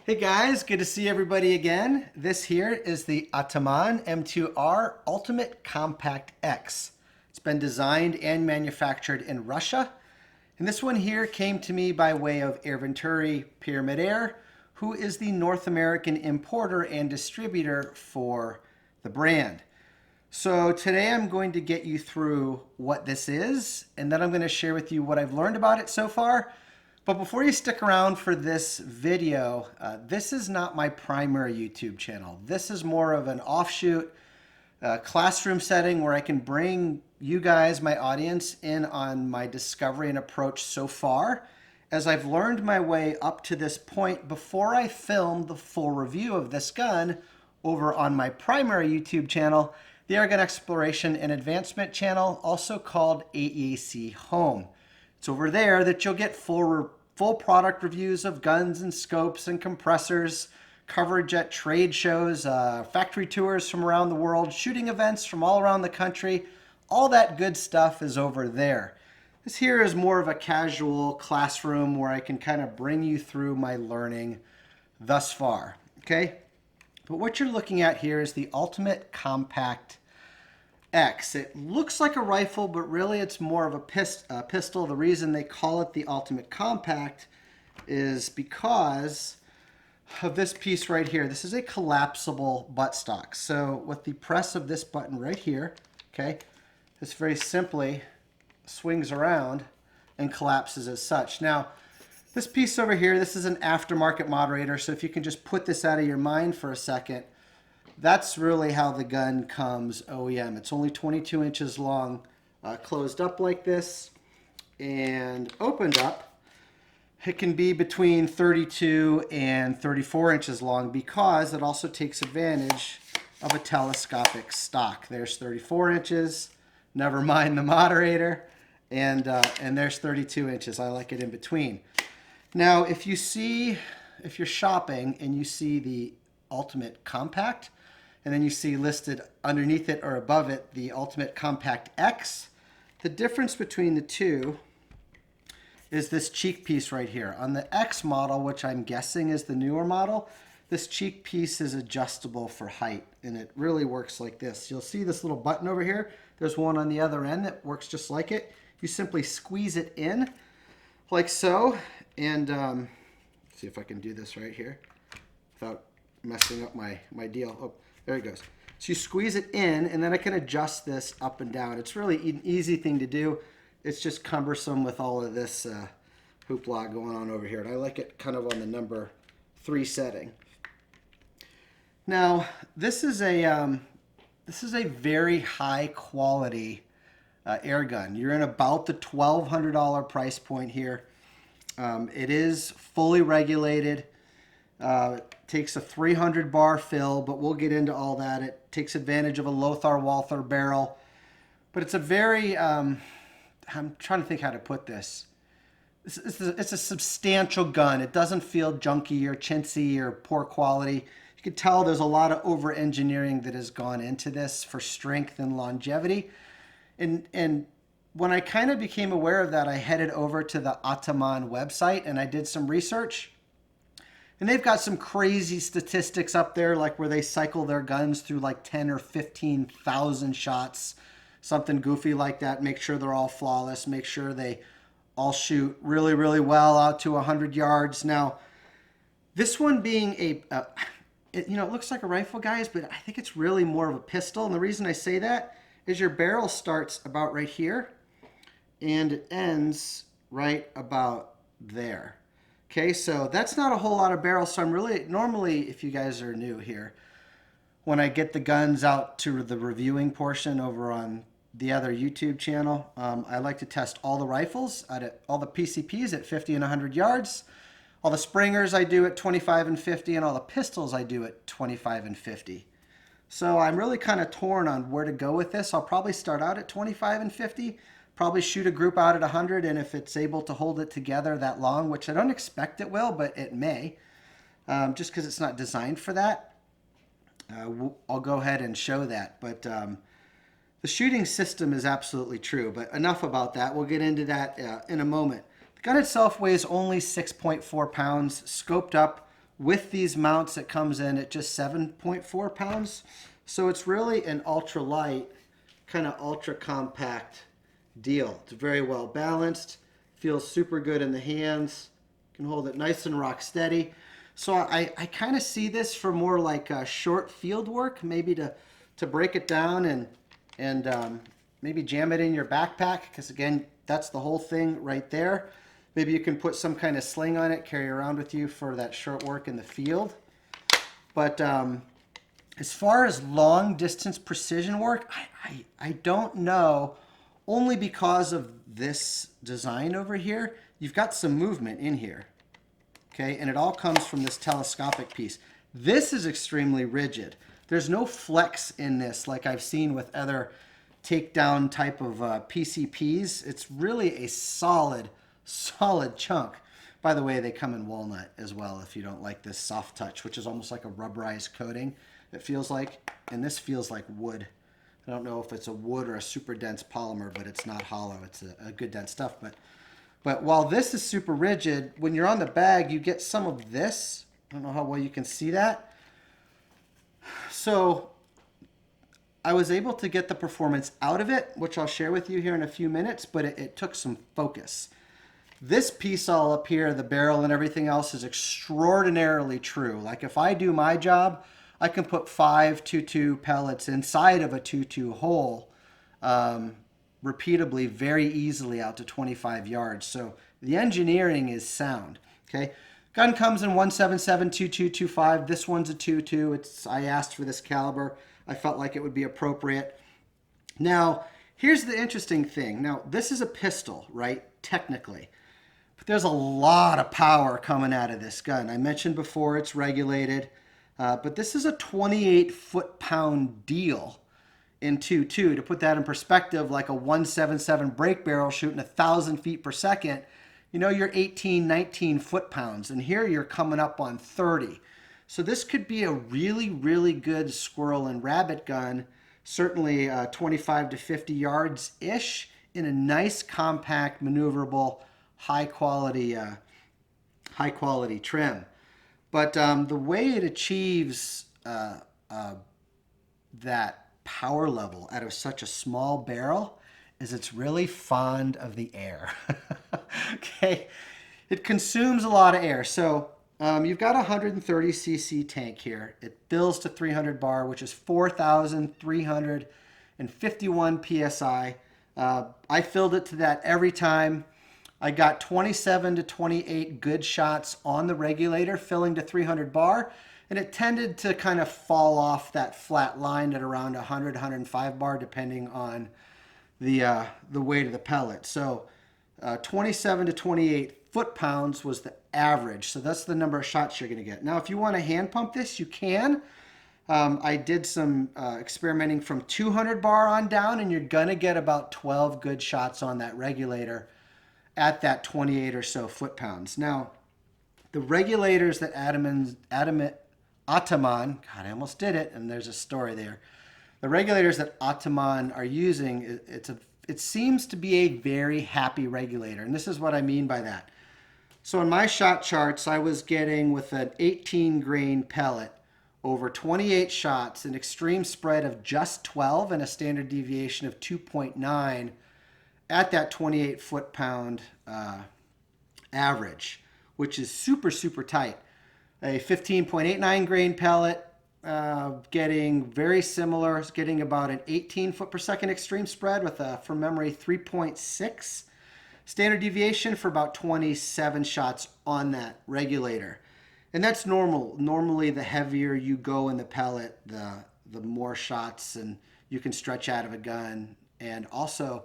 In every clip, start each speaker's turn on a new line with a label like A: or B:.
A: Hey guys, good to see everybody again. This here is the Ataman M2r Ultimate Compact X. It's been designed and manufactured in Russia. And this one here came to me by way of Airgun Pyramid Air, who is the North American importer and distributor for the brand. So today I'm going to get you through what this is, and then I'm going to share with you what I've learned about it so far. But before you stick around for this video, this is not my primary YouTube channel. This is more of an offshoot classroom setting where I can bring you guys, my audience, in on my discovery and approach so far, as I've learned my way up to this point before I film the full review of this gun over on my primary YouTube channel, the Airgun Exploration and Advancement channel, also called AEAC Home. It's over there that you'll get full product reviews of guns and scopes and compressors, coverage at trade shows, factory tours from around the world, shooting events from all around the country. All that good stuff is over there. This here is more of a casual classroom where I can kind of bring you through my learning thus far, okay? But what you're looking at here is the Ultimate Compact X. It looks like a rifle, but really it's more of a pistol. The reason they call it the Ultimate Compact is because of this piece right here. This is a collapsible buttstock. So with the press of this button right here, okay, this very simply swings around and collapses as such. Now, this piece over here, this is an aftermarket moderator, so if you can just put this out of your mind for a second, that's really how the gun comes OEM. It's only 22 inches long, closed up like this, and opened up. It can be between 32 and 34 inches long because it also takes advantage of a telescopic stock. There's 34 inches, never mind the moderator, and there's 32 inches. I like it in between. Now, if you're shopping and you see the Ultimate Compact, and then you see listed underneath it or above it the Ultimate Compact X, the difference between the two is this cheek piece right here. On the X model, which I'm guessing is the newer model, this cheek piece is adjustable for height, and it really works like this. You'll see this little button over here. There's one on the other end that works just like it. You simply squeeze it in like so, and see if I can do this right here without messing up my deal. Oh, there it goes. So you squeeze it in, and then I can adjust this up and down. It's really an easy thing to do. It's just cumbersome with all of this hoopla going on over here. And I like it kind of on the number 3 setting. Now, this is a very high quality air gun. You're in about the $1,200 price point here. It is fully regulated. Takes a 300 bar fill, but we'll get into all that. It takes advantage of a Lothar Walther barrel, but it's a very, I'm trying to think how to put this. It's a substantial gun. It doesn't feel junky or chintzy or poor quality. You can tell there's a lot of over engineering that has gone into this for strength and longevity. And when I kind of became aware of that, I headed over to the Ataman website and I did some research. And they've got some crazy statistics up there, like where they cycle their guns through like 10 or 15,000 shots, something goofy like that. Make sure they're all flawless. Make sure they all shoot really, really well out to 100 yards. Now, this one being it looks like a rifle, guys, but I think it's really more of a pistol. And the reason I say that is your barrel starts about right here, and it ends right about there. Okay, so that's not a whole lot of barrels. So I'm really, normally, if you guys are new here, when I get the guns out to the reviewing portion over on the other YouTube channel, I like to test all the rifles, all the PCPs at 50 and 100 yards. All the springers I do at 25 and 50, and all the pistols I do at 25 and 50. So I'm really kind of torn on where to go with this. I'll probably start out at 25 and 50. Probably shoot a group out at 100, and if it's able to hold it together that long, which I don't expect it will, but it may, just because it's not designed for that, I'll go ahead and show that. But the shooting system is absolutely true, but enough about that. We'll get into that in a moment. The gun itself weighs only 6.4 pounds, scoped up With these mounts, it comes in at just 7.4 pounds. So it's really an ultra light, kind of ultra compact deal. It's very well balanced, feels super good in the hands, can hold it nice and rock steady. So I kind of see this for more like short field work, maybe to break it down and maybe jam it in your backpack, because again, that's the whole thing right there. Maybe you can put some kind of sling on it, carry around with you for that short work in the field. But as far as long distance precision work, I don't know, only because of this design over here. You've got some movement in here, okay? And it all comes from this telescopic piece. This is extremely rigid. There's no flex in this like I've seen with other takedown type of PCPs. It's really a solid chunk. By the way, they come in walnut as well if you don't like this soft touch, which is almost like a rubberized coating, it feels like. And this feels like wood. I don't know if it's a wood or a super dense polymer, but it's not hollow. It's a good dense stuff. But while this is super rigid, when you're on the bag, you get some of this. I don't know how well you can see that. So I was able to get the performance out of it, which I'll share with you here in a few minutes, but it took some focus. This piece all up here, the barrel and everything else, is extraordinarily true. Like if I do my job, I can put 5 2.2 pellets inside of a 2.2 hole repeatably, very easily out to 25 yards. So the engineering is sound, okay? Gun comes in 177 2225. This one's a 2.2. I asked for this caliber. I felt like it would be appropriate. Now, here's the interesting thing. Now, this is a pistol, right? Technically. But there's a lot of power coming out of this gun. I mentioned before it's regulated. But this is a 28 foot-pound deal in 2.2. To put that in perspective, like a 177 break barrel shooting 1,000 feet per second, you know, you're 18, 19 foot-pounds. And here you're coming up on 30. So this could be a really, really good squirrel and rabbit gun, certainly 25 to 50 yards-ish, in a nice, compact, maneuverable, high-quality trim. But the way it achieves that power level out of such a small barrel is it's really fond of the air. Okay, it consumes a lot of air. So you've got a 130 cc tank here. It fills to 300 bar, which is 4,351 psi. I filled it to that every time. I got 27 to 28 good shots on the regulator, filling to 300 bar, and it tended to kind of fall off that flat line at around 100, 105 bar, depending on the weight of the pellet. So 27 to 28 foot-pounds was the average. So that's the number of shots you're going to get. Now, if you want to hand pump this, you can. I did some experimenting from 200 bar on down, and you're going to get about 12 good shots on that regulator at that 28 or so foot-pounds. Now, the regulators that Ataman, God, I almost did it, and there's a story there. The regulators that Ataman are using, it seems to be a very happy regulator, and this is what I mean by that. So in my shot charts, I was getting with an 18 grain pellet over 28 shots, an extreme spread of just 12 and a standard deviation of 2.9 at that 28 foot-pound average, which is super, super tight. A 15.89 grain pellet getting very similar, getting about an 18 foot per second extreme spread with a, from memory, 3.6 standard deviation for about 27 shots on that regulator. And that's normal. Normally, the heavier you go in the pellet, the more shots and you can stretch out of a gun, and also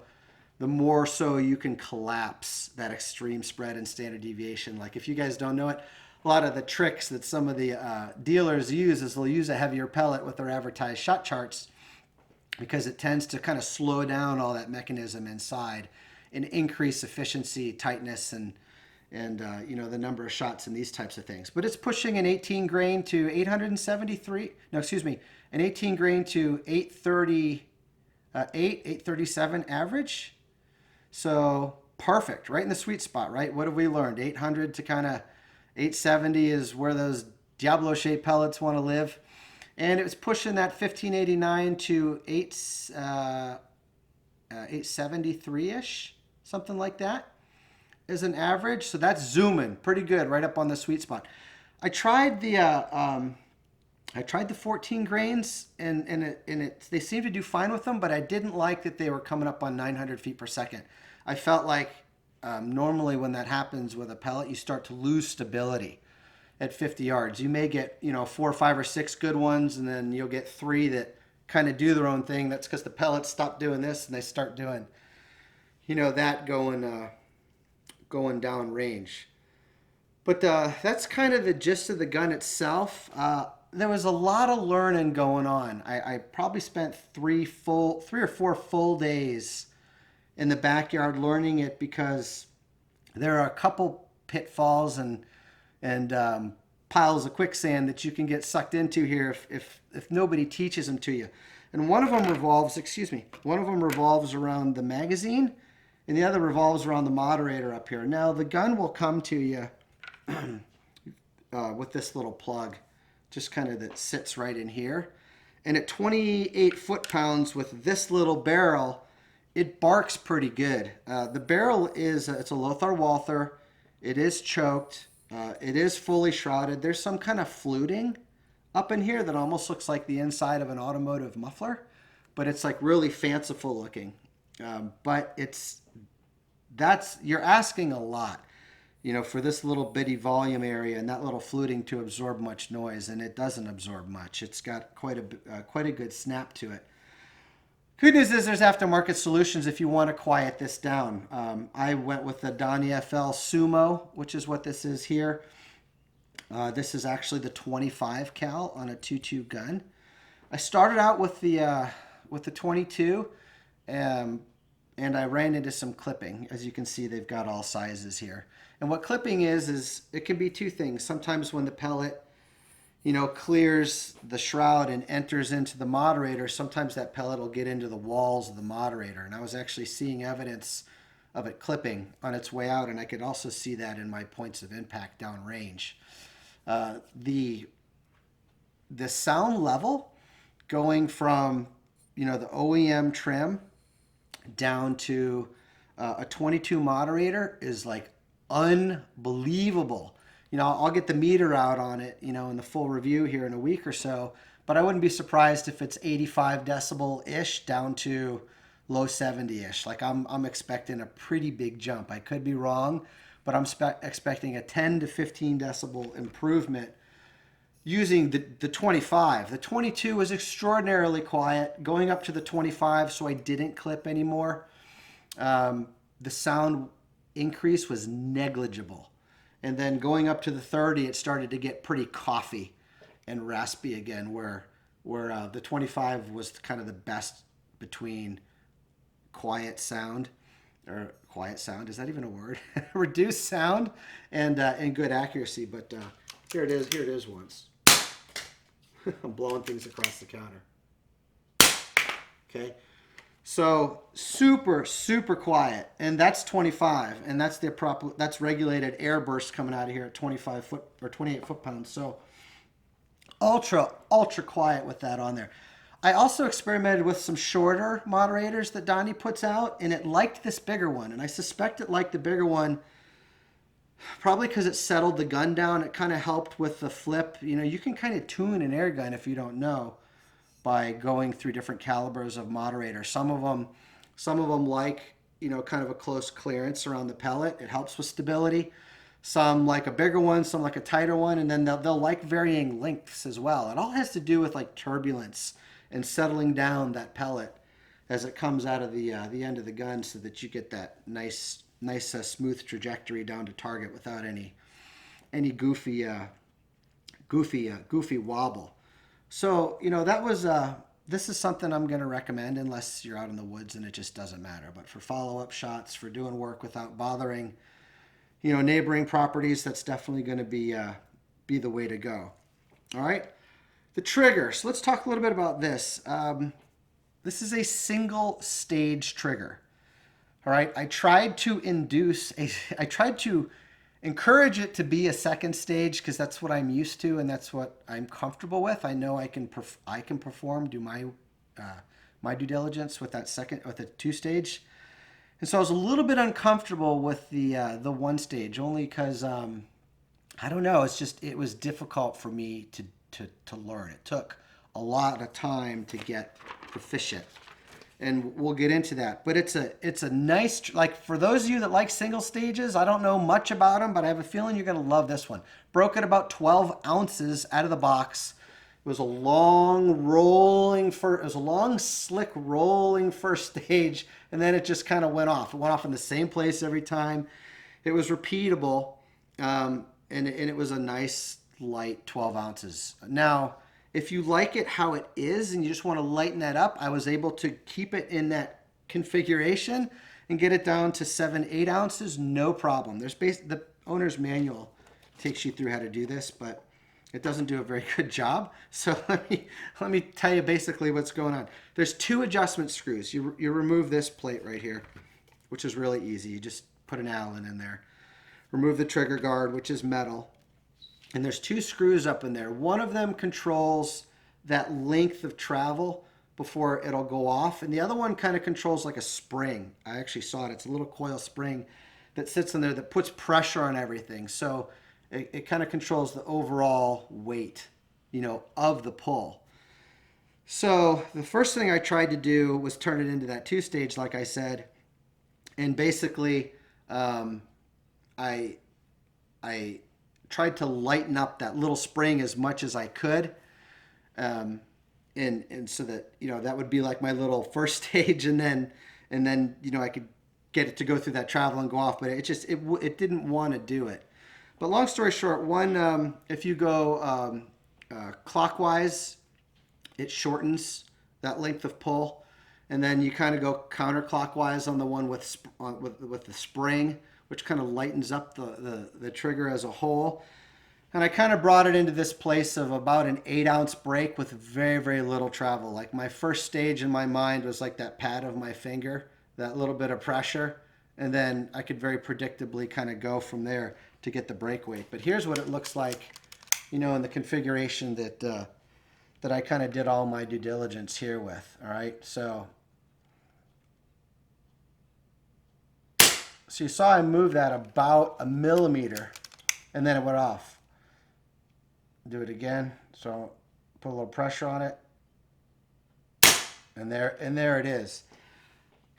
A: the more so you can collapse that extreme spread and standard deviation. Like if you guys don't know it, a lot of the tricks that some of the dealers use is they'll use a heavier pellet with their advertised shot charts because it tends to kind of slow down all that mechanism inside and increase efficiency, tightness, and you know, the number of shots and these types of things. But it's pushing an 18 grain to 873, no, excuse me, an 18 grain to 837 average. So perfect, right in the sweet spot, right? What have we learned? 800 to kind of 870 is where those Diablo-shaped pellets want to live. And it was pushing that 1589 to 873-ish, something like that, is an average. So that's zooming pretty good, right up on the sweet spot. I tried the 14 grains, and they seemed to do fine with them, but I didn't like that they were coming up on 900 feet per second. I felt like normally when that happens with a pellet, you start to lose stability at 50 yards. You may get, 4, 5, or 6 good ones, and then you'll get 3 that kind of do their own thing. That's because the pellets stop doing this and they start doing, that going down range. But that's kind of the gist of the gun itself. There was a lot of learning going on. I probably spent 3 or 4 full days in the backyard learning it, because there are a couple pitfalls and piles of quicksand that you can get sucked into here if nobody teaches them to you. And one of them revolves around the magazine, and the other revolves around the moderator up here. Now the gun will come to you with this little plug, just kind of that sits right in here. And at 28 foot-pounds with this little barrel, it barks pretty good. The barrel it's a Lothar Walther. It is choked. It is fully shrouded. There's some kind of fluting up in here that almost looks like the inside of an automotive muffler, but it's like really fanciful looking. But you're asking a lot, for this little bitty volume area and that little fluting to absorb much noise, and it doesn't absorb much. It's got quite a good snap to it. Good news is there's aftermarket solutions if you want to quiet this down. I went with the Donnie FL Sumo, which is what this is here. This is actually the 25 cal on a 2.2 gun. I started out with the 22, and I ran into some clipping. As you can see, they've got all sizes here. And what clipping is it can be 2 things. Sometimes when the pellet clears the shroud and enters into the moderator, sometimes that pellet will get into the walls of the moderator. And I was actually seeing evidence of it clipping on its way out, and I could also see that in my points of impact downrange. The sound level going from the OEM trim down to a 22 moderator is like unbelievable. I'll get the meter out on it, in the full review here in a week or so, but I wouldn't be surprised if it's 85 decibel-ish down to low 70-ish. Like I'm expecting a pretty big jump. I could be wrong, but I'm expecting a 10 to 15 decibel improvement using the 25. The 22 was extraordinarily quiet. Going up to the 25, so I didn't clip anymore. The sound increase was negligible. And then going up to the 30, it started to get pretty coughy and raspy again, where the 25 was kind of the best between quiet sound, is that even a word? Reduced sound and good accuracy. But here it is once. I'm blowing things across the counter. Okay. So super, super quiet, and that's 25, and that's regulated air burst coming out of here at 25 foot or 28 foot-pounds. So ultra quiet with that on there. I also experimented with some shorter moderators that Donnie puts out, and it liked this bigger one, and I suspect it liked the bigger one probably because it settled the gun down. It kind of helped with the flip. You can kind of tune an air gun if you don't know, by going through different calibers of moderator. Some of them like, kind of a close clearance around the pellet. It helps with stability. Some like a bigger one, some like a tighter one, and then they'll like varying lengths as well. It all has to do with like turbulence and settling down that pellet as it comes out of the end of the gun, so that you get that nice smooth trajectory down to target without any goofy wobble. So, that was, this is something I'm going to recommend unless you're out in the woods and it just doesn't matter. But for follow-up shots, for doing work without bothering, neighboring properties, that's definitely going to be the way to go. All right. The trigger. So let's talk a little bit about this. This is a single stage trigger. All right. I tried to encourage it to be a second stage because that's what I'm used to and that's what I'm comfortable with. I know I can perform, do my my due diligence with the 2-stage. And so I was a little bit uncomfortable with the 1-stage only because I don't know. It was difficult for me to learn. It took a lot of time to get proficient, and we'll get into that. But it's a nice, like for those of you that like single stages, I don't know much about them, but I have a feeling you're gonna love this one. Broke at about 12 ounces out of the box. It was a long slick rolling first stage, and then it just kind of went off. It went off in the same place every time. It was repeatable, and it was a nice light 12 ounces. Now, if you like it how it is and you just want to lighten that up, I was able to keep it in that configuration and get it down to 7-8 ounces, no problem. The owner's manual takes you through how to do this, but it doesn't do a very good job. So let me tell you basically what's going on. There's 2 adjustment screws. You remove this plate right here, which is really easy. You just put an Allen in there. Remove the trigger guard, which is metal. And there's 2 screws up in there. One of them controls that length of travel before it'll go off. And the other one kind of controls like a spring. I actually saw it. It's a little coil spring that sits in there that puts pressure on everything. So it kind of controls the overall weight, of the pull. So the first thing I tried to do was turn it into that 2-stage, like I said. And basically, I tried to lighten up that little spring as much as I could. And so that, that would be like my little first stage. And then, I could get it to go through that travel and go off, but it didn't want to do it. But long story short, if you go clockwise, it shortens that length of pull. And then you kind of go counterclockwise on the one with the spring, which kind of lightens up the trigger as a whole. And I kind of brought it into this place of about an 8-ounce break with very, very little travel. Like my first stage in my mind was like that pad of my finger, that little bit of pressure. And then I could very predictably kind of go from there to get the break weight. But here's what it looks like, in the configuration that I kind of did all my due diligence here with. All right, so you saw I moved that about a millimeter, and then it went off. Do it again. So put a little pressure on it, and there it is.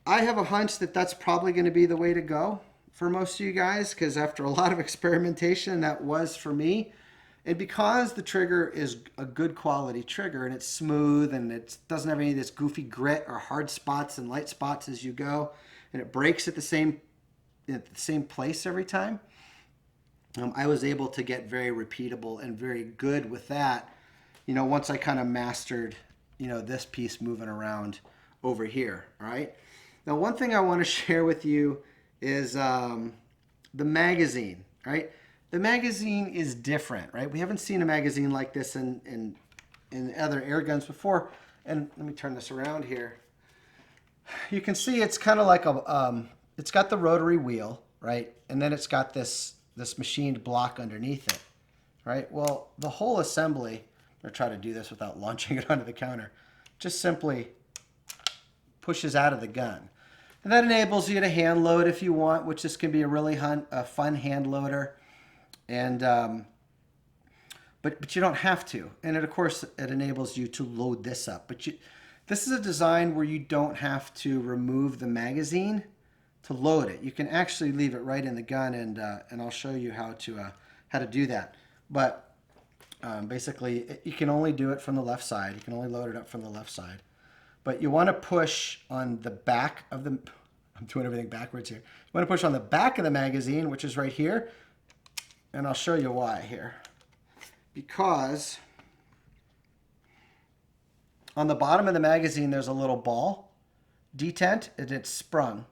A: I have a hunch that that's probably going to be the way to go for most of you guys, because after a lot of experimentation, that was for me. And because the trigger is a good quality trigger and it's smooth and it doesn't have any of this goofy grit or hard spots and light spots as you go, and it breaks at the same place every time, I was able to get very repeatable and very good with that, once I kind of mastered, this piece moving around over here. All right. Now, one thing I want to share with you is the magazine, right? The magazine is different, right? We haven't seen a magazine like this in other air guns before. And let me turn this around here. You can see it's kind of like it's got the rotary wheel, right? And then it's got this machined block underneath it, right? Well, the whole assembly, I'm going to try to do this without launching it onto the counter, just simply pushes out of the gun. And that enables you to hand load if you want, which this can be a really fun hand loader. And but you don't have to. And of course, it enables you to load this up. But this is a design where you don't have to remove the magazine to load it. You can actually leave it right in the gun, and I'll show you how to do that. But basically, you can only do it from the left side. You can only load it up from the left side. But you want to push on the back of the, I'm doing everything backwards here. You want to push on the back of the magazine, which is right here. And I'll show you why here. Because on the bottom of the magazine, there's a little ball detent, and it's sprung.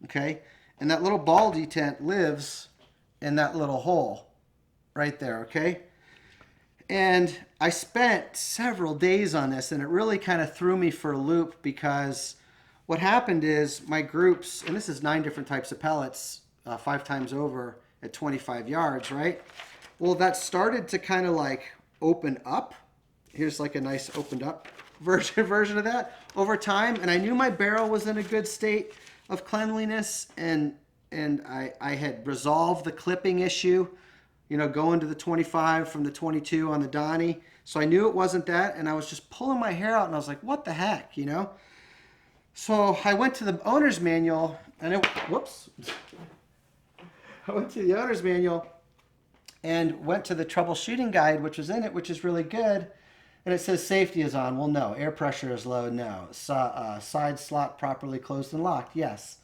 A: Okay? And that little ball detent lives in that little hole right there, okay? And I spent several days on this, and it really kind of threw me for a loop, because what happened is my groups, and this is 9 different types of pellets, 5 times over, at 25 yards, right? Well, that started to kind of like open up. Here's like a nice opened up version of that over time. And I knew my barrel was in a good state of cleanliness, and I had resolved the clipping issue, you know, going to the 25 from the 22 on the Donnie. So I knew it wasn't that, and I was just pulling my hair out, and I was like, what the heck, you know? So I went to the owner's manual, and whoops. I went to the owner's manual and went to the troubleshooting guide, which was in it, which is really good. And it says safety is on. Well, no. Air pressure is low. No. Side slot properly closed and locked. Yes.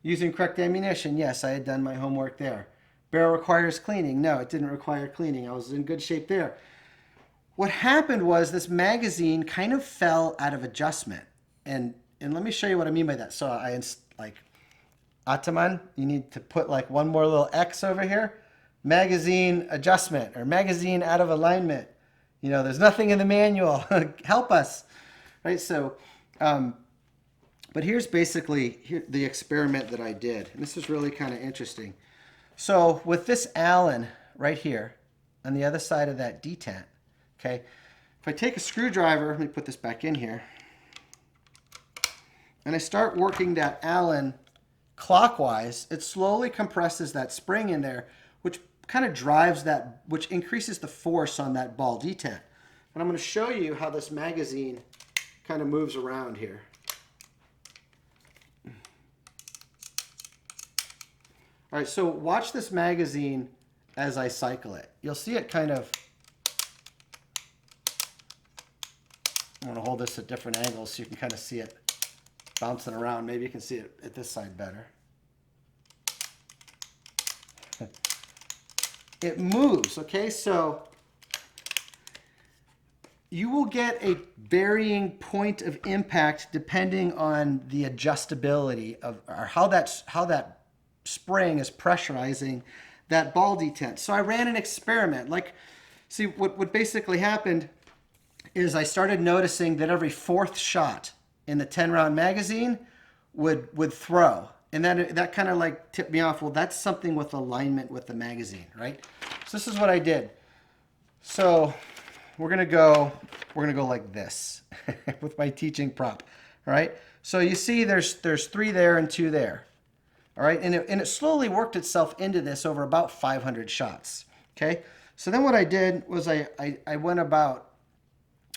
A: Using correct ammunition. Yes, I had done my homework there. Barrel requires cleaning. No, it didn't require cleaning. I was in good shape there. What happened was this magazine kind of fell out of adjustment. And let me show you what I mean by that. So like, Ataman, you need to put like one more little X over here. Magazine adjustment, or magazine out of alignment. You know, there's nothing in the manual. Help us, right? So, but here's basically the experiment that I did. And this is really kind of interesting. So with this Allen right here on the other side of that detent, okay, if I take a screwdriver, let me put this back in here, and I start working that Allen clockwise, it slowly compresses that spring in there, which kind of drives that, which increases the force on that ball detent. And I'm going to show you how this magazine kind of moves around here. All right, so watch this magazine as I cycle it. You'll see it kind of, I'm going to hold this at different angles so you can kind of see it bouncing around. Maybe you can see it at this side better. It moves, okay? So you will get a varying point of impact depending on the adjustability of, or how that spring is pressurizing that ball detent. So I ran an experiment. Like, see, what basically happened is I started noticing that every fourth shot in the 10-round magazine would throw. And then that kind of like tipped me off. Well, that's something with alignment with the magazine, right? So this is what I did. So we're gonna go like this with my teaching prop. All right. So you see, there's 3 there and 2 there. All right, and it slowly worked itself into this over about 500 shots. Okay. So then what I did was I went about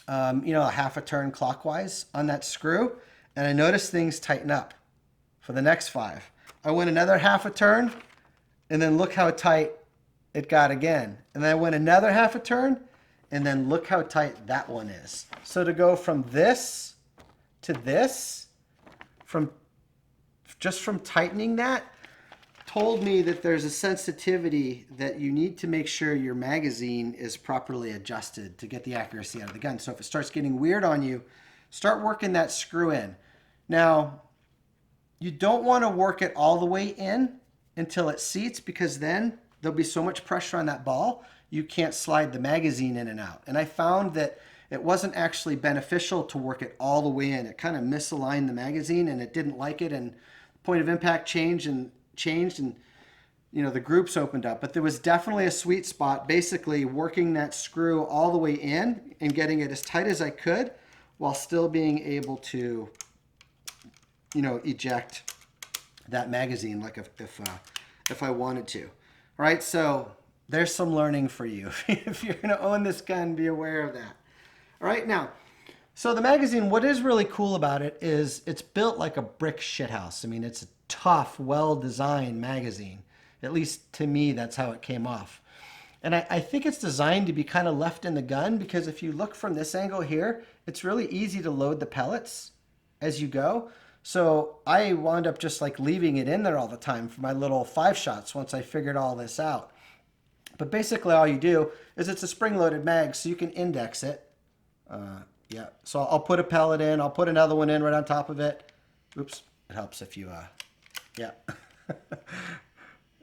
A: you know, a half a turn clockwise on that screw, and I noticed things tighten up. For the next 5, I went another half a turn, and then look how tight it got again. And then I went another half a turn, and then look how tight that one is. So to go from this to this, just from tightening that, told me that there's a sensitivity that you need to make sure your magazine is properly adjusted to get the accuracy out of the gun. So if it starts getting weird on you, start working that screw in. Now, you don't want to work it all the way in until it seats, because then there'll be so much pressure on that ball, you can't slide the magazine in and out. And I found that it wasn't actually beneficial to work it all the way in. It kind of misaligned the magazine, and it didn't like it, and point of impact changed, and you know, the groups opened up. But there was definitely a sweet spot, basically working that screw all the way in and getting it as tight as I could while still being able to, you know, eject that magazine like if I wanted to. All right, so there's some learning for you. If you're going to own this gun, be aware of that. All right, now, so the magazine, what is really cool about it is it's built like a brick shithouse. I mean, it's a tough, well-designed magazine. At least to me, that's how it came off. And I think it's designed to be kind of left in the gun, because if you look from this angle here, it's really easy to load the pellets as you go. So I wound up just like leaving it in there all the time for my little 5 shots once I figured all this out. But basically all you do is, it's a spring-loaded mag, so you can index it. Yeah, so I'll put a pellet in, I'll put another one in right on top of it. Oops, it helps if you, yeah.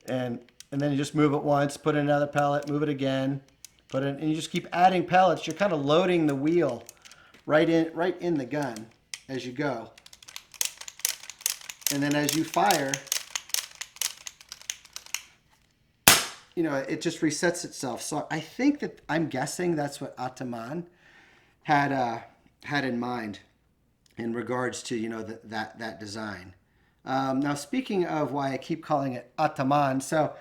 A: and then you just move it once, put in another pellet, move it again, put in, and you just keep adding pellets. You're kind of loading the wheel right in the gun as you go. And then as you fire, it just resets itself. So I think that I'm guessing that's what Ataman had in mind in regards to that design. Now, speaking of why I keep calling it Ataman, so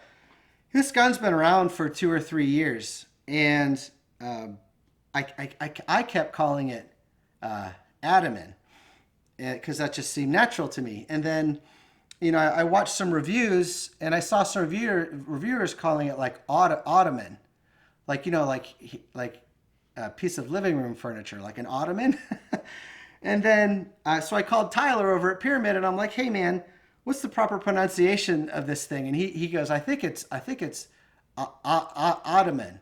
A: this gun's been around for 2 or 3 years, and I kept calling it Ataman because that just seemed natural to me. And then, I watched some reviews, and I saw some reviewers calling it like Ottoman, like like a piece of living room furniture, like an ottoman. And then, so I called Tyler over at Pyramid, and I'm like, "Hey, man, what's the proper pronunciation of this thing?" And he goes, "I think it's Ottoman."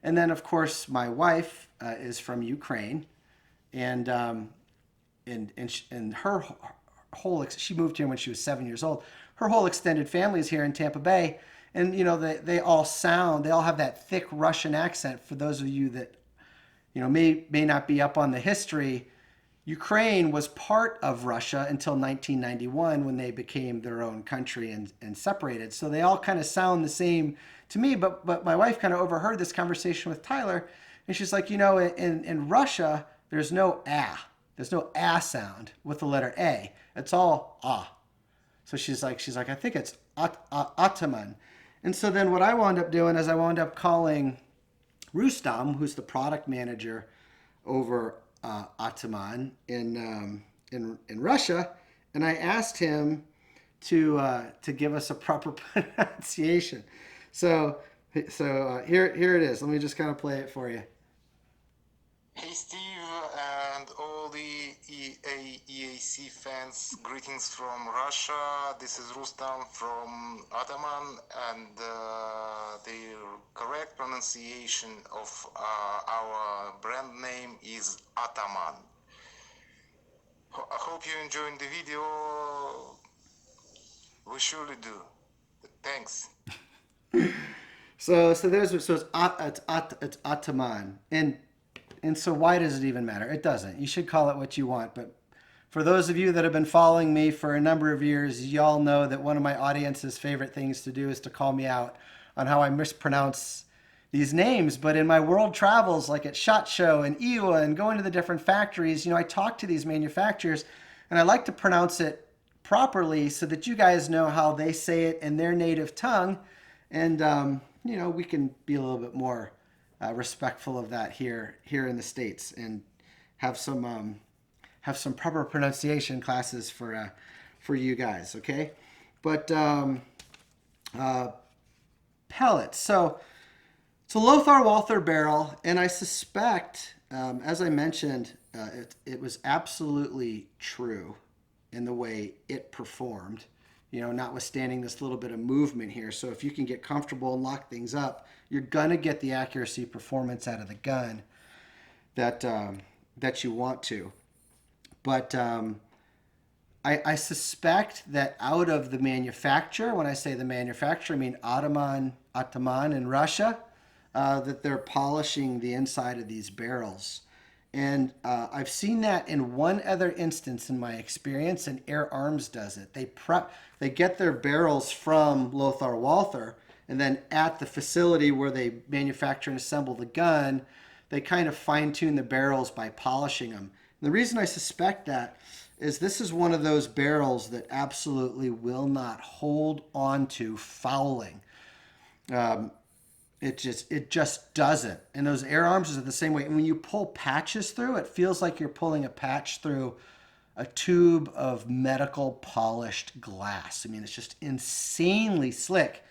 A: And then, of course, my wife is from Ukraine, and her whole she moved here when she was 7 years old. Her whole extended family is here in Tampa Bay, and they all have that thick Russian accent. For those of you that may not be up on the history, Ukraine was part of Russia until 1991 when they became their own country and separated. So they all kind of sound the same to me. But my wife kind of overheard this conversation with Tyler, and she's like, in Russia, there's no ah. There's no ah sound with the letter A. It's all ah. So she's like, I think it's Ataman. And so then what I wound up doing is I wound up calling Rustam, who's the product manager over Ataman in Russia, and I asked him to give us a proper pronunciation. So here it is. Let me just kind of play it for you.
B: Hey Steve and all the AEAC fans, greetings from Russia. This is Rustam from Ataman, and the correct pronunciation of our brand name is Ataman. I hope you're enjoying the video. We surely do. Thanks.
A: So it's Ataman. And so why does it even matter? It doesn't. You should call it what you want. But for those of you that have been following me for a number of years, y'all know that one of my audience's favorite things to do is to call me out on how I mispronounce these names. But in my world travels, like at SHOT Show and IWA and going to the different factories, I talk to these manufacturers, and I like to pronounce it properly so that you guys know how they say it in their native tongue. And, we can be a little bit more respectful of that here in the States, and have some proper pronunciation classes for you guys, okay? But pellets. So it's a Lothar Walther barrel, and I suspect, as I mentioned, it was absolutely true in the way it performed. Notwithstanding this little bit of movement here. So if you can get comfortable and lock things up, you're gonna get the accuracy performance out of the gun that you want to. But I suspect that out of the manufacturer, when I say the manufacturer, I mean Ataman in Russia, that they're polishing the inside of these barrels. And I've seen that in one other instance in my experience, and Air Arms does it. They get their barrels from Lothar Walther, and then at the facility where they manufacture and assemble the gun, they kind of fine-tune the barrels by polishing them. And the reason I suspect that is this is one of those barrels that absolutely will not hold on to fouling. It just doesn't. And those Air Arms are the same way. And when you pull patches through, it feels like you're pulling a patch through a tube of medical polished glass. I mean, it's just insanely slick.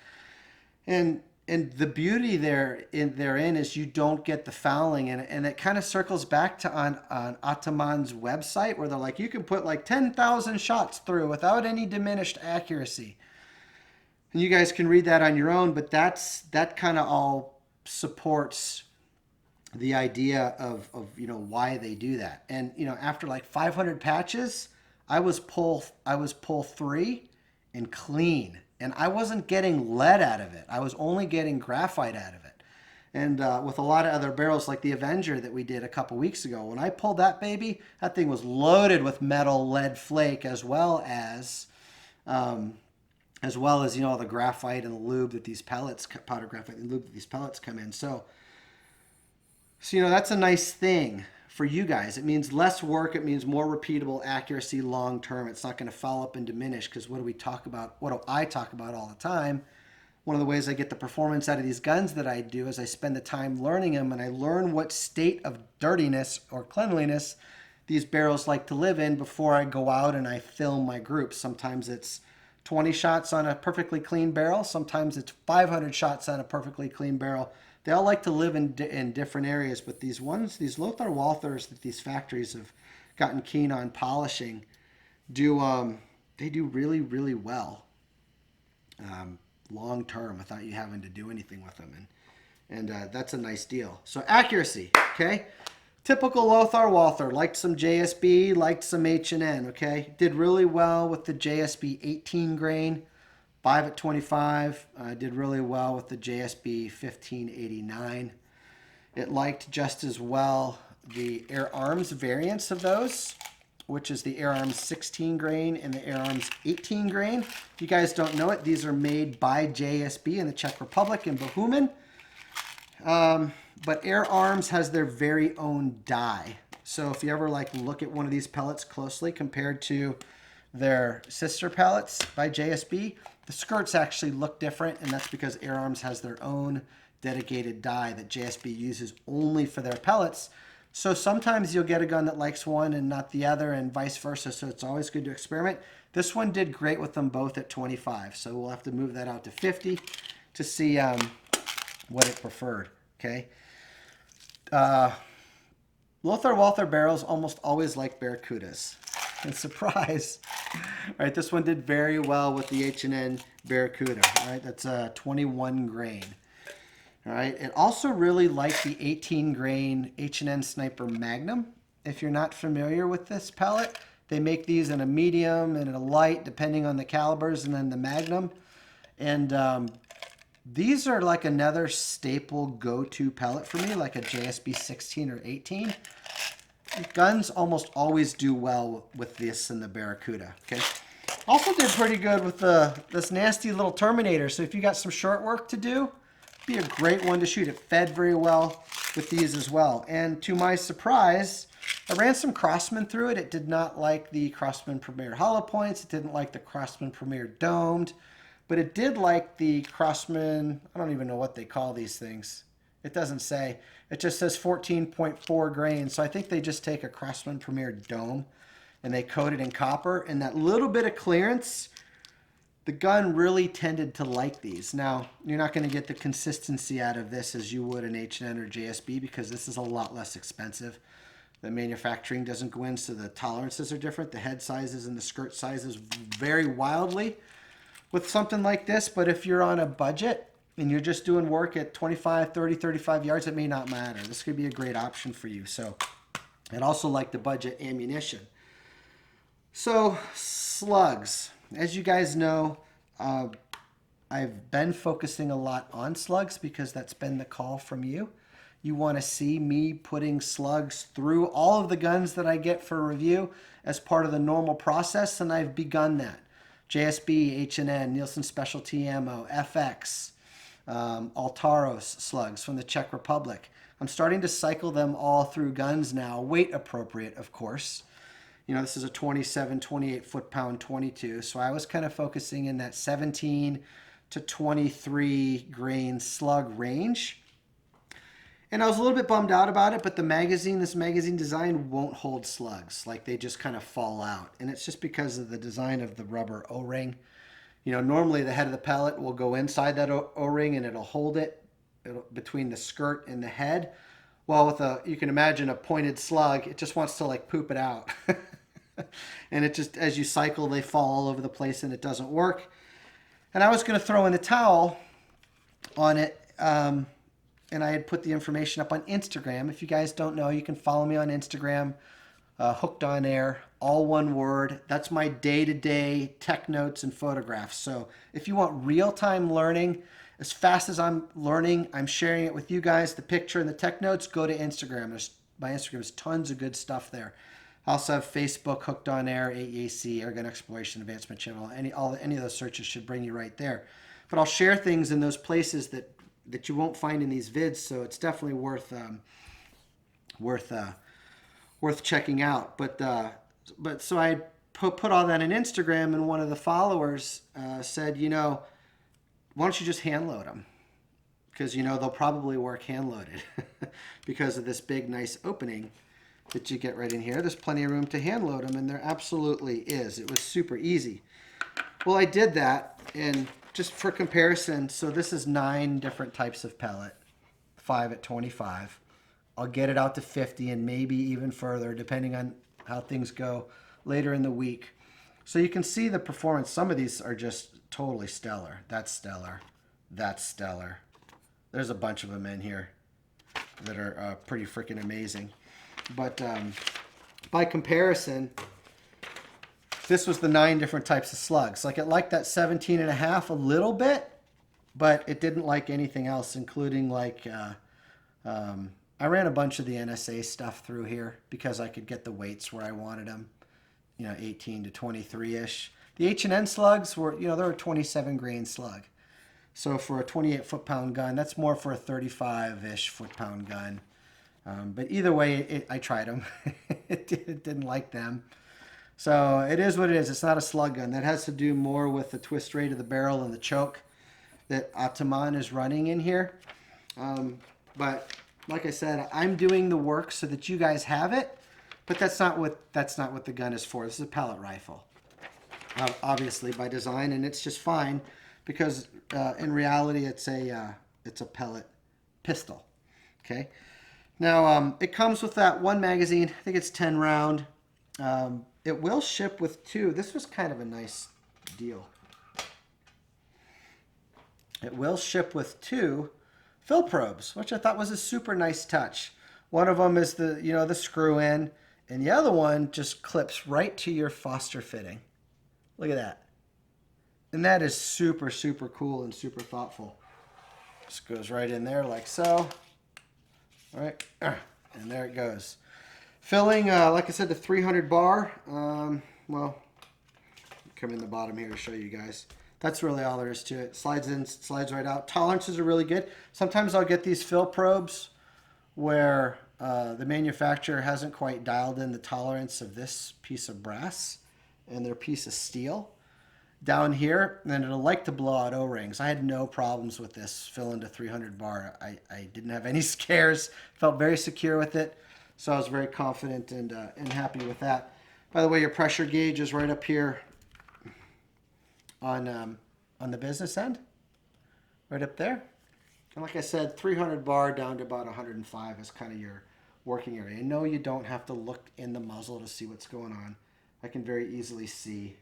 A: And the beauty therein is you don't get the fouling. And it kind of circles back to on Ataman's website, where they're like, you can put like 10,000 shots through without any diminished accuracy. And you guys can read that on your own, but that kind of all supports the idea of why they do that. And after like 500 patches, I was pull 3 and clean, and I wasn't getting lead out of it. I was only getting graphite out of it. And with a lot of other barrels like the Avenger that we did a couple weeks ago, when I pulled that baby, that thing was loaded with metal lead flake as well as as well as, you know, all the graphite and the lube that these pellets, powder graphite and lube that these pellets come in. So you know, that's a nice thing for you guys. It means less work. It means more repeatable accuracy long term. It's not going to foul up and diminish, because what do we talk about? What do I talk about all the time? One of the ways I get the performance out of these guns that I do is I spend the time learning them, and I learn what state of dirtiness or cleanliness these barrels like to live in before I go out and I film my groups. Sometimes it's 20 shots on a perfectly clean barrel. Sometimes it's 500 shots on a perfectly clean barrel. They all like to live in different areas, but these ones, these Lothar Walthers that these factories have gotten keen on polishing, they do really, really well long term without you having to do anything with them, and that's a nice deal. So accuracy, okay. Typical Lothar Walther, liked some JSB, liked some H&N, okay. Did really well with the JSB 18 grain. 5 at 25, did really well with the JSB 1589. It liked just as well the Air Arms variants of those, which is the Air Arms 16 grain and the Air Arms 18 grain. If you guys don't know it, these are made by JSB in the Czech Republic in Bohumen. But Air Arms has their very own dye. So if you ever like look at one of these pellets closely compared to their sister pellets by JSB, the skirts actually look different, and that's because Air Arms has their own dedicated dye that JSB uses only for their pellets. So sometimes you'll get a gun that likes one and not the other, and vice versa, so it's always good to experiment. This one did great with them both at 25, so we'll have to move that out to 50 to see what it preferred, okay? Lothar Walther barrels almost always like Barracudas. And surprise, right? This one did very well with the H&N Barracuda, right? That's a 21 grain, all right? It also really liked the 18 grain H&N Sniper Magnum. If you're not familiar with this pellet, they make these in a medium and a light, depending on the calibers, and then the Magnum. And these are like another staple go-to pellet for me, like a JSB 16 or 18. Guns almost always do well with this and the Barracuda, okay? Also did pretty good with this nasty little Terminator. So if you got some short work to do, be a great one to shoot. It fed very well with these as well. And to my surprise, I ran some Crossman through it. It did not like the Crossman Premier hollow points. It didn't like the Crossman Premier domed, but it did like the Crossman, I don't even know what they call these things. It doesn't say. It just says 14.4 grain. So I think they just take a Crossman Premier dome and they coat it in copper. And that little bit of clearance, the gun really tended to like these. Now, you're not going to get the consistency out of this as you would an H&N or JSB, because this is a lot less expensive. The manufacturing doesn't go in, so the tolerances are different. The head sizes and the skirt sizes vary wildly with something like this. But if you're on a budget and you're just doing work at 25, 30, 35 yards, it may not matter. This could be a great option for you. So I'd also like the budget ammunition. So slugs. As you guys know, I've been focusing a lot on slugs because that's been the call from you. You want to see me putting slugs through all of the guns that I get for review as part of the normal process, and I've begun that. JSB, H&N, Nielsen Specialty Ammo, FX, Altaros slugs from the Czech Republic. I'm starting to cycle them all through guns now, weight appropriate, of course. You know, this is a 27, 28 foot-pound 22, so I was kind of focusing in that 17 to 23 grain slug range. And I was a little bit bummed out about it, but the magazine, this magazine design won't hold slugs. Like, they just kind of fall out. And it's just because of the design of the rubber O-ring. You know, normally the head of the pellet will go inside that O-ring and it'll hold it between the skirt and the head. Well, with you can imagine a pointed slug, it just wants to like poop it out. And it just, as you cycle, they fall all over the place and it doesn't work. And I was going to throw in the towel on it. And I had put the information up on Instagram. If you guys don't know, you can follow me on Instagram, Hooked on Air, all one word. That's my day-to-day tech notes and photographs. So if you want real-time learning, as fast as I'm learning, I'm sharing it with you guys, the picture and the tech notes, go to Instagram. My Instagram is tons of good stuff there. I also have Facebook, Hooked on Air, AEAC, Airgun Exploration Advancement Channel. Any of those searches should bring you right there. But I'll share things in those places that you won't find in these vids, so it's definitely worth checking out. But so I put all that on Instagram, and one of the followers said, why don't you just hand load them? Because they'll probably work hand loaded because of this big nice opening that you get right in here. There's plenty of room to hand load them, and there absolutely is. It was super easy. Well, I did that, and just for comparison, so this is 9 different types of pellet, 5 at 25. I'll get it out to 50 and maybe even further depending on how things go later in the week. So you can see the performance. Some of these are just totally stellar. That's stellar. That's stellar. There's a bunch of them in here that are pretty freaking amazing. But by comparison, this was the 9 different types of slugs. Like, it liked that 17.5 a little bit, but it didn't like anything else, including like, I ran a bunch of the NSA stuff through here because I could get the weights where I wanted them, 18 to 23-ish. The H&N slugs were, they're a 27 grain slug. So for a 28 foot-pound gun, that's more for a 35-ish foot-pound gun. But either way, I tried them. It didn't like them. So it is what it is. It's not a slug gun. That has to do more with the twist rate of the barrel and the choke that Ataman is running in here. But like I said, I'm doing the work so that you guys have it. But that's not what the gun is for. This is a pellet rifle, obviously by design, and it's just fine because in reality it's a pellet pistol. Okay. Now it comes with that one magazine. I think it's 10 round. It will ship with 2. This was kind of a nice deal. It will ship with 2 fill probes, which I thought was a super nice touch. One of them is the screw in, and the other one just clips right to your Foster fitting. Look at that. And that is super, super cool and super thoughtful. Just goes right in there like so. All right, and there it goes. Filling, like I said, the 300 bar. Well, come in the bottom here to show you guys. That's really all there is to it. Slides in, slides right out. Tolerances are really good. Sometimes I'll get these fill probes where the manufacturer hasn't quite dialed in the tolerance of this piece of brass and their piece of steel down here, and then it'll like to blow out O-rings. I had no problems with this filling to 300 bar. I didn't have any scares. Felt very secure with it, so I was very confident and happy with that. By the way, your pressure gauge is right up here on the business end, right up there. And like I said, 300 bar down to about 105 is kind of your working area. No, you don't have to look in the muzzle to see what's going on. I can very easily see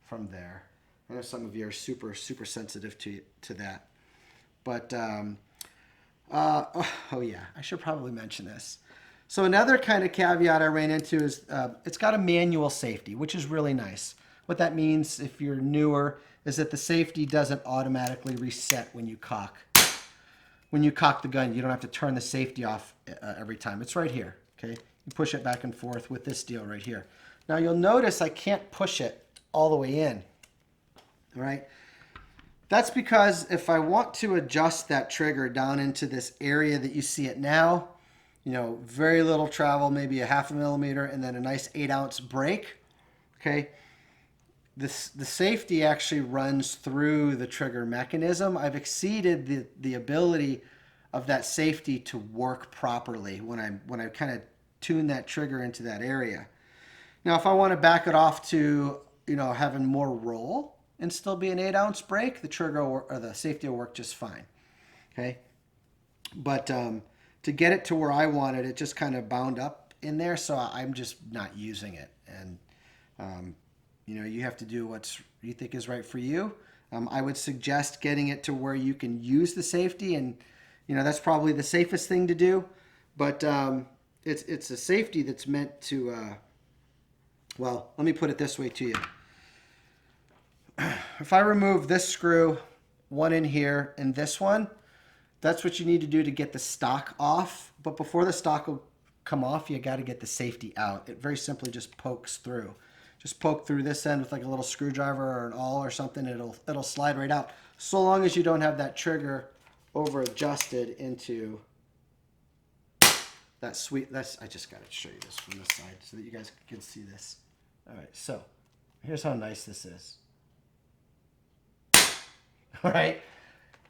A: from there. I know some of you are super, super sensitive to that. But, oh yeah, I should probably mention this. So another kind of caveat I ran into is it's got a manual safety, which is really nice. What that means, if you're newer, is that the safety doesn't automatically reset when you cock. When you cock the gun, you don't have to turn the safety off every time. It's right here, okay? You push it back and forth with this deal right here. Now you'll notice I can't push it all the way in, all right? That's because if I want to adjust that trigger down into this area that you see it now, very little travel, maybe a 0.5 millimeter, and then a nice 8-ounce break, okay? The safety actually runs through the trigger mechanism. I've exceeded the ability of that safety to work properly when I kind of tune that trigger into that area. Now, if I want to back it off to having more roll and still be an 8-ounce break, the trigger or the safety will work just fine. Okay, but to get it to where I want it, it just kind of bound up in there, so I'm just not using it. And you have to do what you think is right for you. I would suggest getting it to where you can use the safety, and that's probably the safest thing to do. But it's a safety that's meant to. Well, let me put it this way to you. If I remove this screw, one in here, and this one, that's what you need to do to get the stock off. But before the stock will come off, you got to get the safety out. It very simply just pokes through. Just poke through this end with like a little screwdriver or an awl or something. It'll slide right out. So long as you don't have that trigger over adjusted into that sweet. I just got to show you this from this side so that you guys can see this. All right, so here's how nice this is. All right,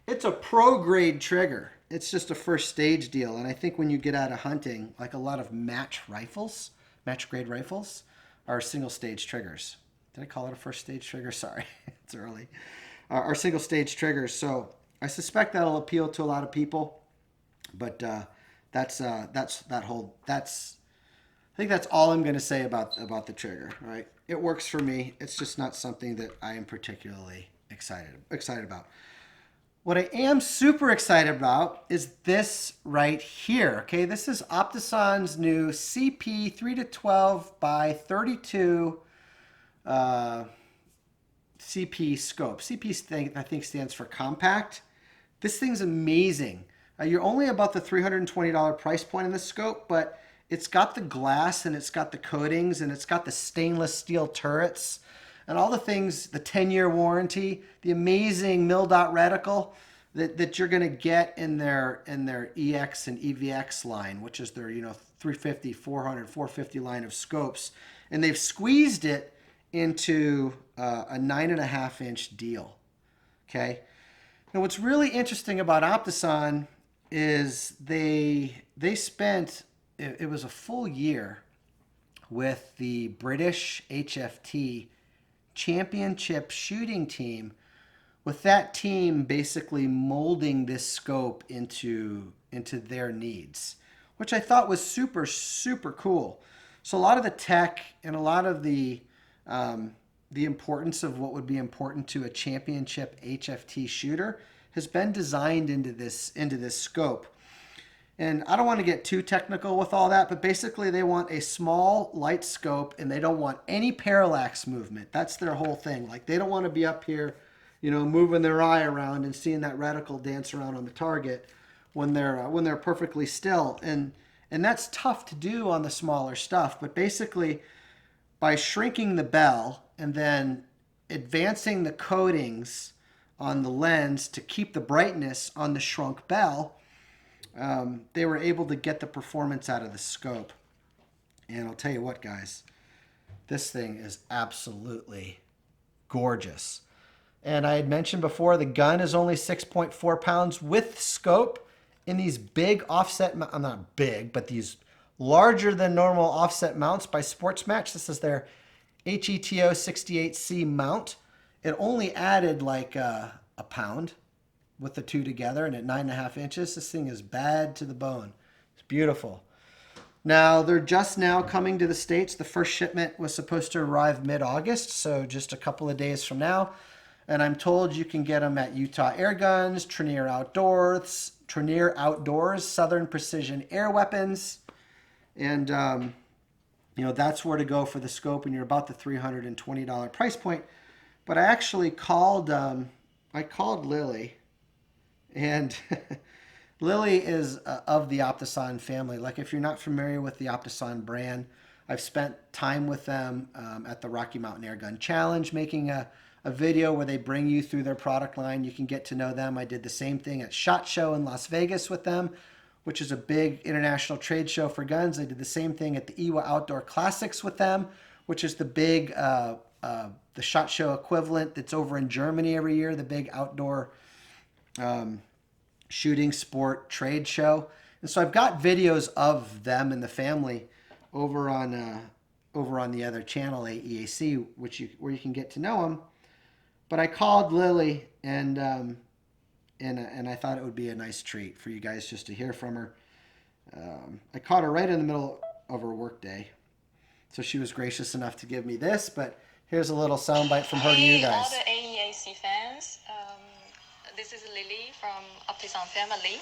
A: it's a pro grade trigger. It's just a first stage deal, and I think when you get out of hunting, like a lot of match grade rifles, are single stage triggers. Did I call it a first stage trigger? Sorry, it's early. Are single stage triggers. So I suspect that'll appeal to a lot of people, but that's I think that's all I'm going to say about the trigger. Right? It works for me. It's just not something that I am particularly excited about. What I am super excited about is this right here. Okay, this is Optison's new CP 3-12 by 32 CP scope. CP I think stands for compact. This thing's amazing. You're only about the $320 price point in this scope, but it's got the glass and it's got the coatings and it's got the stainless steel turrets and all the things, the 10-year warranty, the amazing mil-dot reticle that you're going to get in their EX and EVX line, which is their 350, 400, 450 line of scopes, and they've squeezed it into a 9.5-inch deal. Okay. Now, what's really interesting about Optison is they spent it was a full year with the British HFT championship shooting team, with that team basically molding this scope into their needs, which I thought was super, super cool. So a lot of the tech and a lot of the importance of what would be important to a championship HFT shooter has been designed into this scope. And I don't want to get too technical with all that, but basically they want a small light scope and they don't want any parallax movement. That's their whole thing. Like, they don't want to be up here, moving their eye around and seeing that reticle dance around on the target when they're perfectly still. And that's tough to do on the smaller stuff. But basically, by shrinking the bell and then advancing the coatings on the lens to keep the brightness on the shrunk bell, they were able to get the performance out of the scope. And I'll tell you what, guys, this thing is absolutely gorgeous. And I had mentioned before, the gun is only 6.4 pounds with scope in these big offset, not big, but these larger than normal offset mounts by Sports Match. This is their HETO 68C mount. It only added like a pound with the two together, and at 9.5 inches, this thing is bad to the bone. It's beautiful. Now, they're just now coming to the States. The first shipment was supposed to arrive mid-August, so just a couple of days from now. And I'm told you can get them at Utah Airguns, Trenier Outdoors, Southern Precision Air Weapons. And, that's where to go for the scope, and you're about the $320 price point. But I actually called Lily, and Lily is of the Optison family. Like, if you're not familiar with the Optison brand, I've spent time with them at the Rocky Mountain Airgun Challenge, making a video where they bring you through their product line. You can get to know them. I did the same thing at SHOT Show in Las Vegas with them, which is a big international trade show for guns. I did the same thing at the EWA Outdoor Classics with them, which is the big the SHOT Show equivalent that's over in Germany every year, the big outdoor shooting sport trade show. And so I've got videos of them and the family over on the other channel, AEAC, where you can get to know them. But I called Lily, and I thought it would be a nice treat for you guys just to hear from her. I caught her right in the middle of her workday, so she was gracious enough to give me this. But here's a little soundbite from her to you guys.
C: All the AEAC fans, this is Lily from Optison family.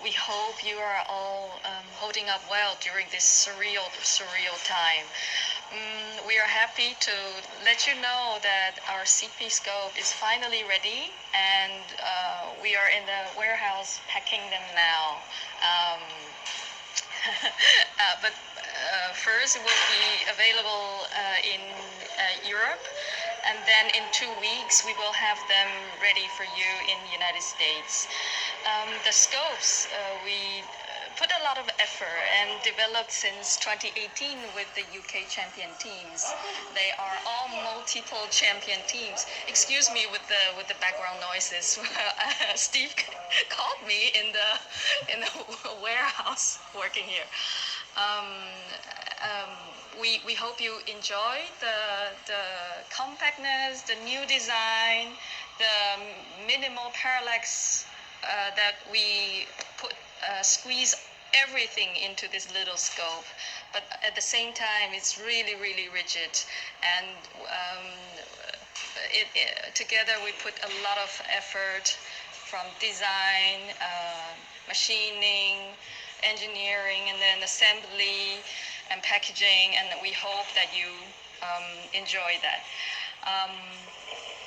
C: We hope you are all holding up well during this surreal time. We are happy to let you know that our CP scope is finally ready, and we are in the warehouse packing them now. but first it will be available in Europe, and then in 2 weeks we will have them ready for you in the United States. The scopes we put a lot of effort and developed since 2018 with the UK champion teams. They are all multiple champion teams. Excuse me with the background noises. Steve called me in the warehouse working here. We hope you enjoy the compactness, the new design, the minimal parallax that we put squeeze everything into this little scope, but at the same time it's really rigid, and together we put a lot of effort from design, machining, engineering, and then assembly and packaging, and we hope that you enjoy that.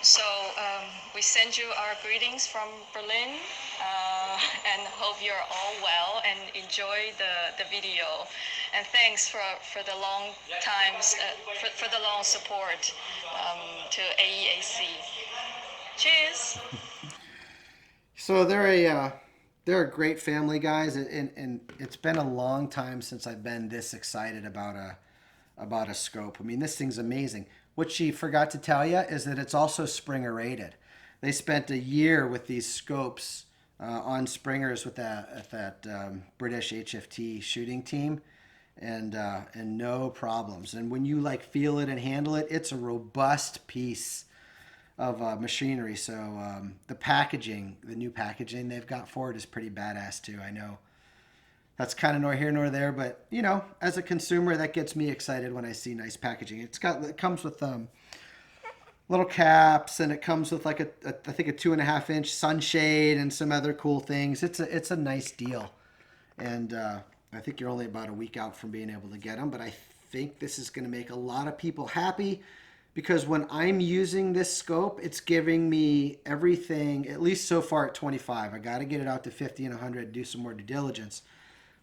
C: So we send you our greetings from Berlin, and hope you're all well and enjoy the video. And thanks for the long times, for the long support to AEAC. Cheers.
A: So they're a great family, guys, and it's been a long time since I've been this excited about a scope. I mean, this thing's amazing. What she forgot to tell you is that it's also Springer rated. They spent a year with these scopes on Springers with that British HFT shooting team, and no problems. And when you like feel it and handle it, it's a robust piece of machinery. So the packaging, the new packaging they've got for it is pretty badass too. I know that's kind of nor here nor there, but you know, as a consumer, that gets me excited when I see nice packaging. It comes with little caps, and it comes with like I think a 2.5-inch sunshade and some other cool things. It's a nice deal, and I think you're only about a week out from being able to get them. But I think this is going to make a lot of people happy, because when I'm using this scope, it's giving me everything, at least so far at 25. I got to get it out to 50 and 100, do some more due diligence.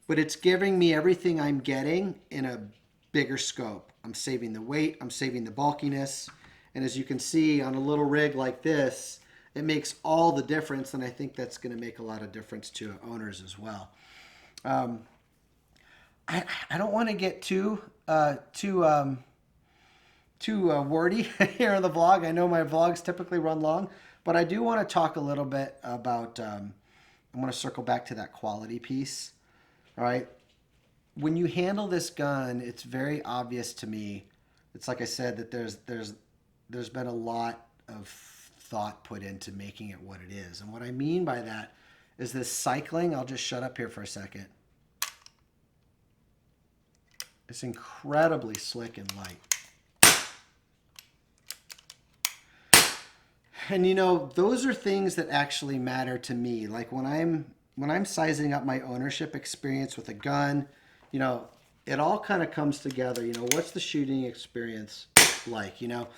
A: But it's giving me everything I'm getting in a bigger scope. I'm saving the weight, I'm saving the bulkiness. And as you can see on a little rig like this, it makes all the difference. And I think that's going to make a lot of difference to owners as well. I don't want to get too wordy here on the vlog. I know my vlogs typically run long, but I do want to talk a little bit about, I want to circle back to that quality piece. All right. When you handle this gun, it's very obvious to me. It's like I said, that there's been a lot of thought put into making it what it is. And what I mean by that is this cycling. I'll just shut up here for a second. It's incredibly slick and light. And you know, those are things that actually matter to me. Like when I'm sizing up my ownership experience with a gun, you know, it all kind of comes together. You know, what's the shooting experience like? You know,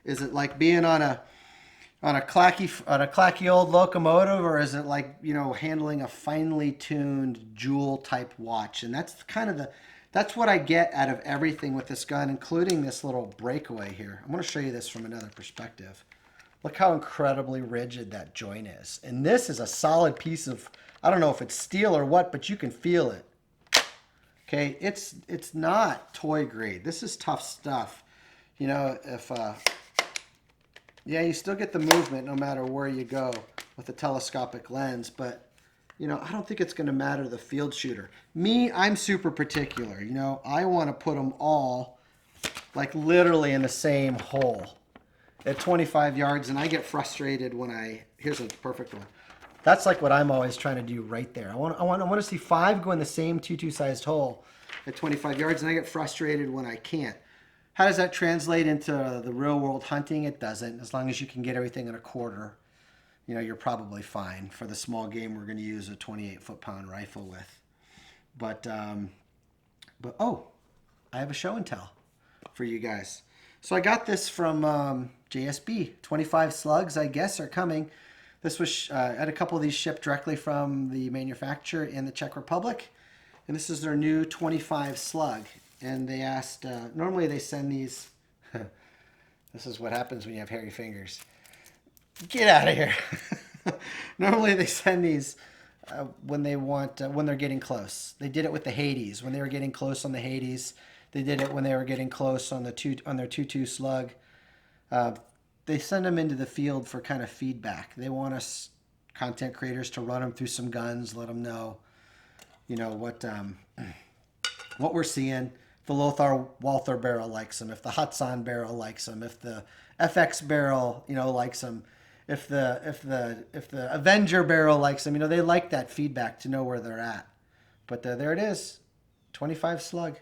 A: is it like being on a clacky old locomotive, or is it like, you know, handling a finely tuned jewel type watch? And that's kind of that's what I get out of everything with this gun, including this little breakaway here. I'm going to show you this from another perspective. Look how incredibly rigid that joint is. And this is a solid piece of, I don't know if it's steel or what, but you can feel it. Okay, it's not toy grade. This is tough stuff. You know, yeah, you still get the movement no matter where you go with a telescopic lens, but you know, I don't think it's going to matter to the field shooter. Me, I'm super particular. You know, I want to put them all like literally in the same hole at 25 yards, and I get frustrated when here's a perfect one. That's like what I'm always trying to do right there. I want to see 5 go in the same 2.2 sized hole at 25 yards, and I get frustrated when I can't. How does that translate into the real world hunting? It doesn't. As long as you can get everything in a quarter, you know, you're probably fine. For the small game, we're going to use a 28 foot-pound rifle with. But oh, I have a show and tell for you guys. So I got this from JSB. 25 slugs, I guess, are coming. This was I had a couple of these shipped directly from the manufacturer in the Czech Republic, And this is their new 25 slug. And they asked, normally they send these, this is what happens when you have hairy fingers. Get out of here. Normally they send these when they want, when they're getting close. They did it with the Hades. When they were getting close on the Hades, they did it when they were getting close on their 2.2 slug. They send them into the field for kind of feedback. They want us content creators to run them through some guns, let them know, you know, what we're seeing. If the Lothar Walther barrel likes them, if the Hudson barrel likes them, if the FX barrel, you know, likes them, if the Avenger barrel likes them, you know, they like that feedback to know where they're at. But there it is, 25 slug.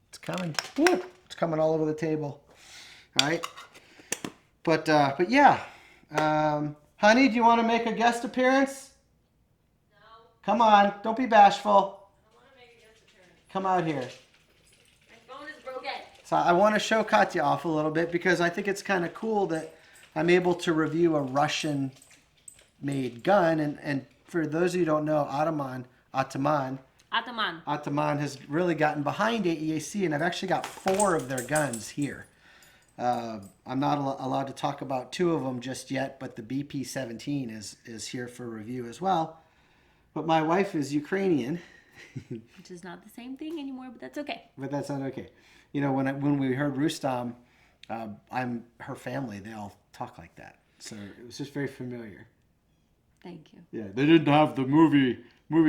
A: It's coming. Woo! It's coming all over the table. All right. But yeah, honey, do you want to make a guest appearance?
D: No.
A: Come on, don't be bashful.
D: I want to make a guest appearance.
A: Come out here.
D: My phone is broken.
A: So I want to show Katya off a little bit because I think it's kind of cool that I'm able to review a Russian-made gun. And for those of you who don't know, Ataman has really gotten behind AEAC, and I've actually got 4 of their guns here. I'm not allowed to talk about 2 of them just yet, but the BP-17 is here for review as well. But my wife is Ukrainian.
D: Which is not the same thing anymore, but that's okay.
A: But that's not okay. You know, when we heard Rustam, I'm her family. They all talk like that, so it was just very familiar.
D: Thank you.
A: Yeah, they didn't have the movie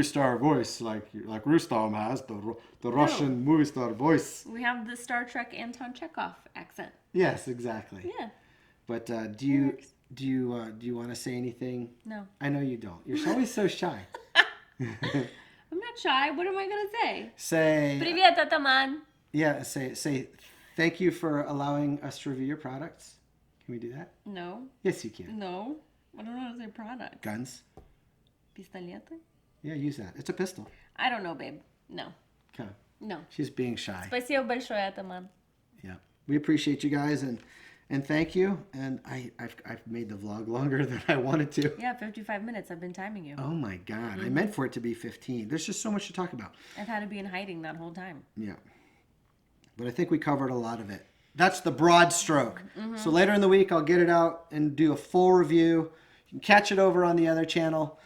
A: star voice like Rustam has, the Russian movie star voice.
D: We have the Star Trek Anton Chekhov accent.
A: Yes, exactly.
D: Yeah.
A: But do you want to say anything?
D: No.
A: I know you don't. You're always so shy.
D: I'm not shy. What am I going to say?
A: Say
D: Привет, Ataman.
A: yeah. Say thank you for allowing us to review your products. Can we do that?
D: No.
A: Yes, you can.
D: No. I don't know how to say product.
A: Guns.
D: Pistolete?
A: Yeah, use that. It's a pistol.
D: I don't know, babe. No.
A: Okay.
D: No.
A: She's being shy.
D: Спасибо большое, Ataman.
A: Yeah. We appreciate you guys and thank you. And I've made the vlog longer than I wanted to.
D: Yeah, 55 minutes. I've been timing you.
A: Oh my God. I meant for it to be 15. There's just so much to talk about.
D: I've had to be in hiding that whole time.
A: Yeah. But I think we covered a lot of it. That's the broad stroke. So later in the week, I'll get it out and do a full review. You can catch it over on the other channel.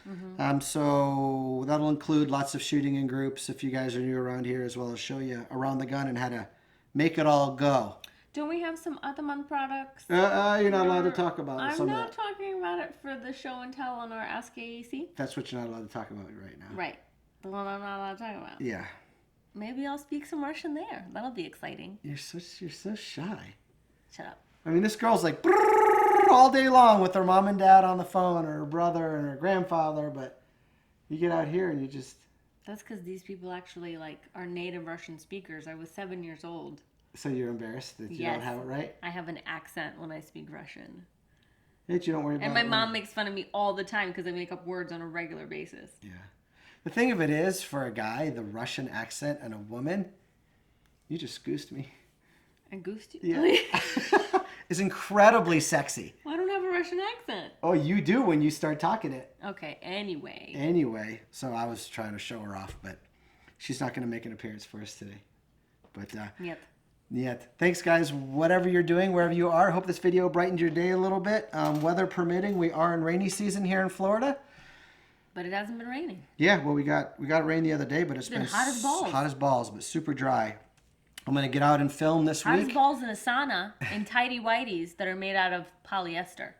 A: So that'll include lots of shooting in groups if you guys are new around here, as well as show you around the gun and how to make it all go.
D: Don't we have some Ataman products?
A: You're not allowed to talk about
D: I'm
A: some of
D: not
A: that.
D: talking about it for the show and tell on our Ask AEC.
A: That's what you're not allowed to talk about right now.
D: Right. The one I'm not allowed to talk about.
A: Yeah.
D: Maybe I'll speak some Russian there. That'll be exciting.
A: You're so shy.
D: Shut up.
A: I mean, this girl's like all day long with her mom and dad on the phone, or her brother and her grandfather, but you get out here and you just...
D: That's because these people actually are native Russian speakers. I was 7 years old.
A: So you're embarrassed that you don't have it right?
D: I have an accent when I speak Russian.
A: That you don't worry about
D: And my
A: it.
D: mom makes fun of me all the time because I make up words on a regular basis.
A: Yeah. The thing of it is, for a guy, the Russian accent, and a woman, you just goosed me.
D: And goosed you?
A: Yeah. Is incredibly sexy.
D: Well, I don't have a Russian accent.
A: Oh, you do when you start talking it.
D: Okay, anyway.
A: Anyway, so I was trying to show her off, but she's not going to make an appearance for us today. But, Yet. Thanks, guys. Whatever you're doing, wherever you are, hope this video brightened your day a little bit. Weather permitting, we are in rainy season here in Florida.
D: But it hasn't been raining.
A: Yeah, well, we got rain the other day, but it's been
D: hot as balls.
A: Hot as balls, but super dry. I'm going to get out and film this
D: Hot
A: week.
D: as balls in a sauna in tidy whities that are made out of polyester.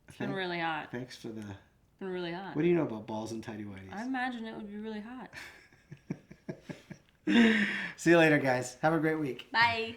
D: It's been really hot.
A: Thanks for the...
D: It's been really hot.
A: What do you know about balls and tidy whities?
D: I imagine it would be really hot.
A: See you later, guys. Have a great week.
D: Bye.